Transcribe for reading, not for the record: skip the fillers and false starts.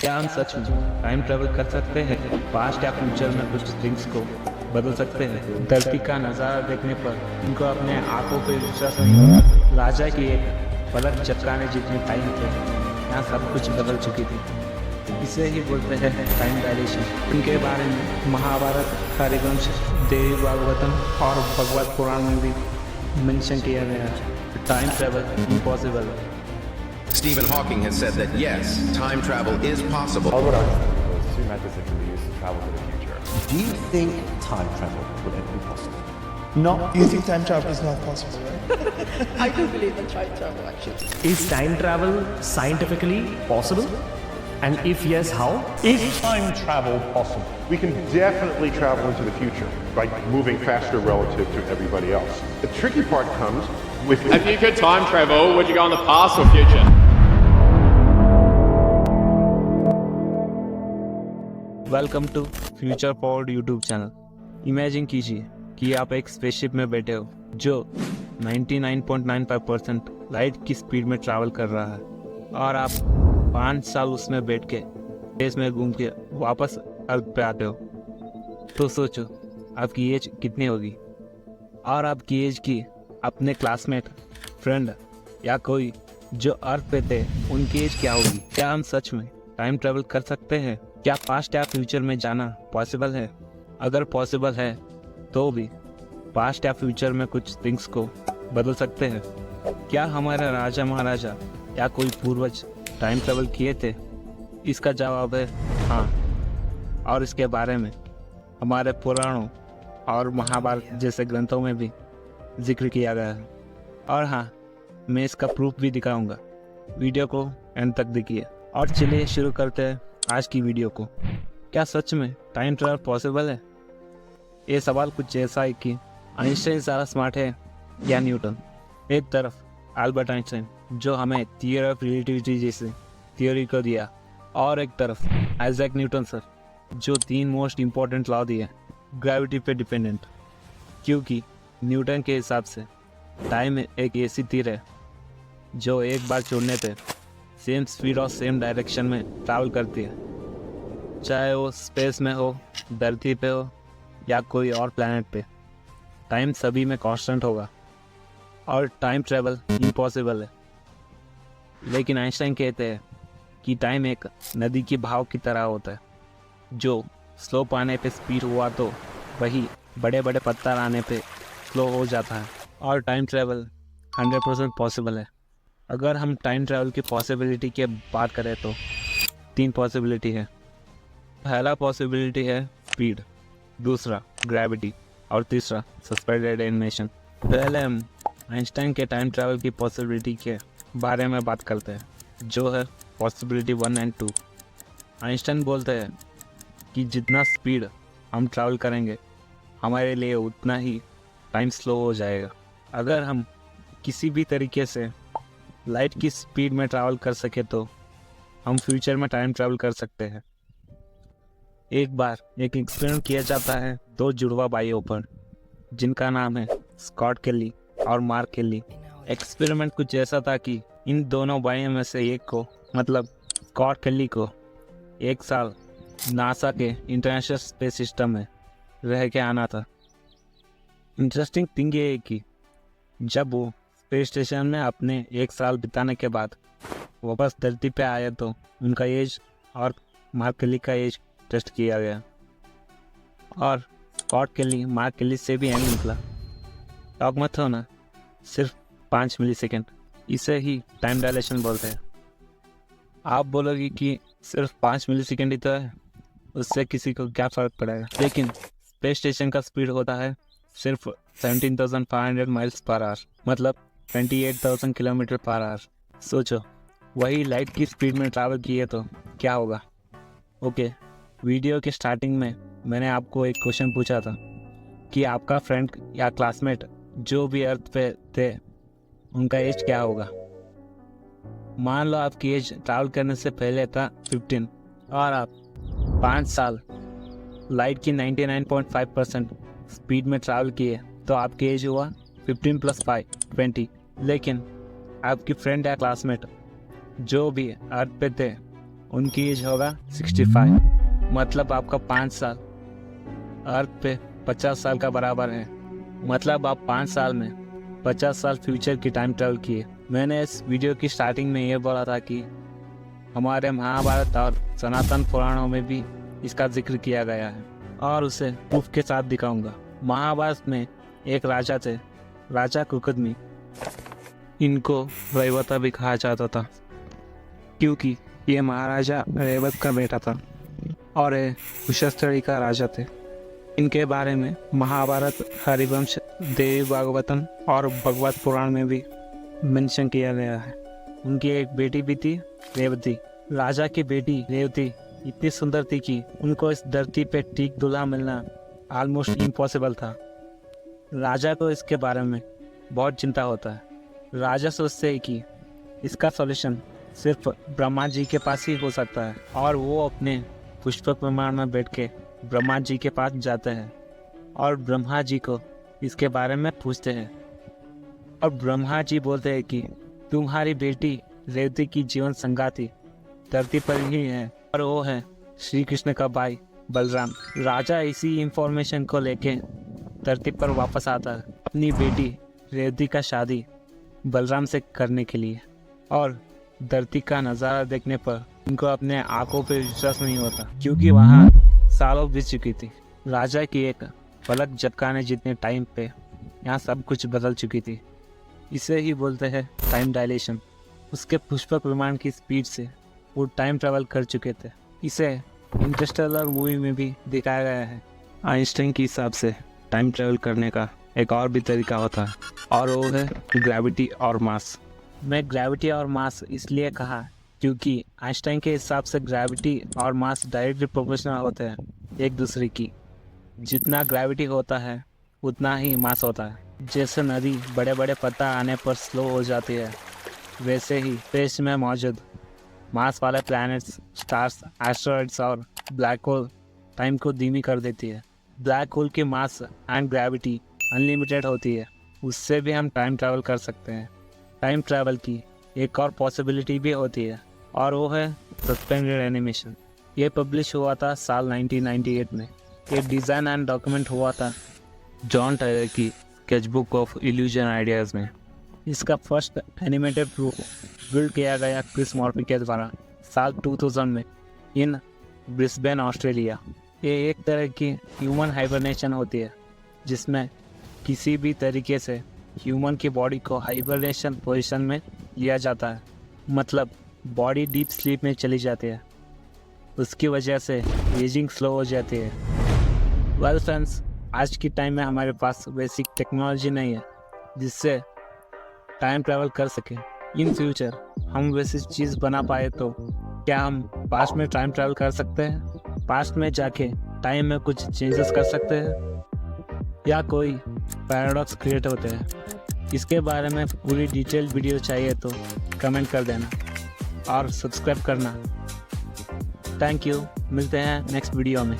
क्या हम सच में टाइम ट्रेवल कर सकते हैं? पास्ट या फ्यूचर में कुछ थिंग्स को बदल सकते हैं? धरती का नज़ारा देखने पर उनको अपने आंखों पर विश्वास नहीं होता। राजा की एक पलक झपकाने जितने टाइम थे, यहाँ सब कुछ बदल चुकी थी। इसे ही बोलते हैं टाइम डायलेशन। इनके बारे में महाभारत, हरिवंश, देवी भागवतम और भगवत पुराण में भी मेंशन किया गया है। टाइम ट्रेवल इम्पॉसिबल है। Stephen Hawking has said that yes, time travel is possible. Albert Einstein proposed two methods that can be used to travel to the future. Do you think time travel would ever be possible? No. You think time travel is not possible, right? I do believe in time travel, actually. Is time travel scientifically possible? And if yes, how? Is time travel possible? We can definitely travel into the future by moving faster relative to everybody else. The tricky part comes with... If you could time travel, would you go in the past or future? Welcome to future forward YouTube channel. Imagine कीजिए कि आप एक spaceship में बैठे हो जो 99.95% light की speed में ट्रैवल कर रहा है और आप 5 साल उसमें बैठ के स्पेस में घूम के वापस अर्थ पे आते हो। तो सोचो आपकी एज कितनी होगी और आपकी एज की अपने क्लासमेट, फ्रेंड या कोई जो अर्थ पे थे उनकी एज क्या होगी? क्या हम सच में टाइम ट्रैवल कर सकते हैं? क्या पास्ट या फ्यूचर में जाना पॉसिबल है? अगर पॉसिबल है तो भी पास्ट या फ्यूचर में कुछ थिंग्स को बदल सकते हैं? क्या हमारे राजा महाराजा या कोई पूर्वज टाइम ट्रैवल किए थे? इसका जवाब है हाँ, और इसके बारे में हमारे पुराणों और महाभारत जैसे ग्रंथों में भी जिक्र किया गया है। और हाँ, मैं इसका प्रूफ भी दिखाऊंगा। वीडियो को एंड तक देखिए। और चलिए शुरू करते हैं आज की वीडियो को। क्या सच में टाइम ट्रैवल पॉसिबल है? ये सवाल कुछ ऐसा है कि आइंस्टाइन ज़्यादा स्मार्ट है या न्यूटन? एक तरफ अल्बर्ट आइंस्टाइन जो हमें थियरी ऑफ रिलेटिविटी जैसे थियोरी को दिया, और एक तरफ आइजैक न्यूटन सर जो 3 मोस्ट इम्पॉर्टेंट लॉ दिए ग्रेविटी पे डिपेंडेंट। क्योंकि न्यूटन के हिसाब से टाइम एक ऐसी तीर है जो एक बार छोड़ने पे सेम स्पीड और सेम डायरेक्शन में ट्रैवल करती है, चाहे वो स्पेस में हो, धरती पे हो या कोई और प्लैनेट पे। टाइम सभी में कांस्टेंट होगा और टाइम ट्रैवल इम्पॉसिबल है। लेकिन आइंस्टाइन कहते हैं कि टाइम एक नदी की बहाव की तरह होता है, जो स्लो पाने पे स्पीड हुआ तो वही बड़े बड़े पत्थर आने पे स्लो हो जाता है। और टाइम ट्रैवल 100% पॉसिबल है। अगर हम टाइम ट्रैवल की पॉसिबिलिटी की बात करें तो 3 पॉसिबिलिटी है। पहला पॉसिबिलिटी है स्पीड, दूसरा ग्रेविटी और तीसरा सस्पेंडेड एनिमेशन। पहले हम आइंस्टाइन के टाइम ट्रैवल की पॉसिबिलिटी के बारे में बात करते हैं, जो है पॉसिबिलिटी 1 और 2। आइंस्टाइन बोलते हैं कि जितना स्पीड हम ट्रैवल करेंगे हमारे लिए उतना ही टाइम स्लो हो जाएगा। अगर हम किसी भी तरीके से लाइट की स्पीड में ट्रैवल कर सके तो हम फ्यूचर में टाइम ट्रैवल कर सकते हैं। एक बार एक एक्सपेरिमेंट किया जाता है 2 जुड़वा भाइयों पर जिनका नाम है स्कॉट केली और मार्क केली। एक्सपेरिमेंट कुछ ऐसा था कि इन दोनों भाइयों में से एक को, मतलब स्कॉट केली को, 1 साल नासा के इंटरनेशनल स्पेस सिस्टम में रह के आना था। इंटरेस्टिंग थिंग ये है कि जब वो स्पेस स्टेशन में अपने 1 साल बिताने के बाद वापस धरती पे आए तो उनका एज और मार्क केली का एज टेस्ट किया गया और स्कॉट केली मार्क केली से भी यंग निकला। टॉक मत हो ना, सिर्फ 5 मिलीसेकेंड। इसे ही टाइम डायलेशन बोलते हैं। आप बोलोगे कि सिर्फ 5 मिलीसेकेंड ही तो है, उससे किसी को क्या फ़र्क पड़ेगा? लेकिन स्पेस स्टेशन का स्पीड होता है सिर्फ 17,500 माइल्स पर आवर, मतलब 28,000 किलोमीटर पर आवर। सोचो वही लाइट की स्पीड में ट्रैवल किए तो क्या होगा? ओके, वीडियो के स्टार्टिंग में मैंने आपको एक क्वेश्चन पूछा था कि आपका फ्रेंड या क्लासमेट जो भी अर्थ पे थे उनका एज क्या होगा? मान लो आपकी एज ट्रैवल करने से पहले था 15 और आप 5 साल लाइट की 99.5% स्पीड में ट्रैवल किए तो आपकी एज हुआ 15 + 5 20। लेकिन आपकी फ्रेंड या क्लासमेट जो भी अर्थ पे थे उनकी एज होगा 65। मतलब आपका 5 साल अर्थ पे 50 साल का बराबर है। मतलब आप 5 साल में 50 साल फ्यूचर की टाइम ट्रैवल किए। मैंने इस वीडियो की स्टार्टिंग में ये बोला था कि हमारे महाभारत और सनातन पुराणों में भी इसका जिक्र किया गया है और उसे प्रूफ के साथ दिखाऊंगा। महाभारत में एक राजा थे, राजा कुकदमी। इनको रैवता भी कहा जाता था क्योंकि ये महाराजा रेवत का बेटा था और ये कुशस्थली का राजा थे। इनके बारे में महाभारत, हरिवंश, देवी भागवतम और भगवत पुराण में भी मेंशन किया गया है। उनकी एक बेटी भी थी, रेवती। राजा की बेटी रेवती इतनी सुंदर थी कि उनको इस धरती पे ठीक दूल्हा मिलना ऑलमोस्ट इम्पॉसिबल था। राजा को इसके बारे में बहुत चिंता होता है। राजा सोचते हैं कि इसका सॉल्यूशन सिर्फ ब्रह्मा जी के पास ही हो सकता है और वो अपने पुष्पक विमान में बैठ के ब्रह्मा जी के पास जाते हैं और ब्रह्मा जी को इसके बारे में पूछते हैं। और ब्रह्मा जी बोलते हैं कि तुम्हारी बेटी रेवती की जीवन संगाती धरती पर ही है और वो है श्री कृष्ण का भाई बलराम। राजा इसी इंफॉर्मेशन को लेके धरती पर वापस आता है अपनी बेटी रेवती का शादी बलराम से करने के लिए। और धरती का नज़ारा देखने पर उनको अपने आंखों पे विश्वास नहीं होता क्योंकि वहाँ सालों बीत चुकी थी। राजा की एक पलक झपकाने जितने टाइम पे यहाँ सब कुछ बदल चुकी थी। इसे ही बोलते हैं टाइम डायलेशन। उसके पुष्पक विमान की स्पीड से वो टाइम ट्रैवल कर चुके थे। इसे इंटरस्टेलर मूवी में भी दिखाया गया है। आइंस्टाइन के हिसाब से टाइम ट्रैवल करने का एक और भी तरीका होता है और वो है ग्रेविटी और मास। मैं ग्रेविटी और मास इसलिए कहा क्योंकि आइंस्टाइन के हिसाब से ग्रेविटी और मास डायरेक्टली प्रोपोर्शनल होते हैं एक दूसरे की। जितना ग्रेविटी होता है उतना ही मास होता है। जैसे नदी बड़े बड़े पत्थर आने पर स्लो हो जाती है, वैसे ही स्पेस में मौजूद मास वाले प्लैनेट्स, स्टार्स, एस्टेरॉइड्स और ब्लैक होल टाइम को धीमी कर देती है। ब्लैक होल की मास एंड ग्रेविटी अनलिमिटेड होती है, उससे भी हम टाइम ट्रैवल कर सकते हैं। टाइम ट्रैवल की एक और पॉसिबिलिटी भी होती है और वो है सस्पेंडेड एनिमेशन। ये पब्लिश हुआ था साल 1998 में। ये डिज़ाइन एंड डॉक्यूमेंट हुआ था जॉन टायर की स्केचबुक ऑफ इल्यूजन आइडियाज़ में। इसका फर्स्ट एनिमेटेड प्रूफ बिल्ड किया गया क्रिस मॉर्फी के द्वारा साल 2000 में इन ब्रिस्बेन, ऑस्ट्रेलिया। ये एक तरह की ह्यूमन हाइबरनेशन होती है जिसमें किसी भी तरीके से ह्यूमन की बॉडी को हाइबरनेशन पोजीशन में लिया जाता है। मतलब बॉडी डीप स्लीप में चली जाती है। उसकी वजह से एजिंग स्लो हो जाती है। वेल फ्रेंड्स, आज की टाइम में हमारे पास बेसिक टेक्नोलॉजी नहीं है जिससे टाइम ट्रैवल कर सके। इन फ्यूचर हम वैसी चीज़ बना पाए तो क्या हम पास्ट में टाइम ट्रैवल कर सकते हैं? पास्ट में जाके टाइम में कुछ चेंजेस कर सकते हैं या कोई पैराडॉक्स क्रिएट होते हैं? इसके बारे में पूरी डिटेल वीडियो चाहिए तो कमेंट कर देना और सब्सक्राइब करना। Thank you. मिलते हैं नेक्स्ट वीडियो में।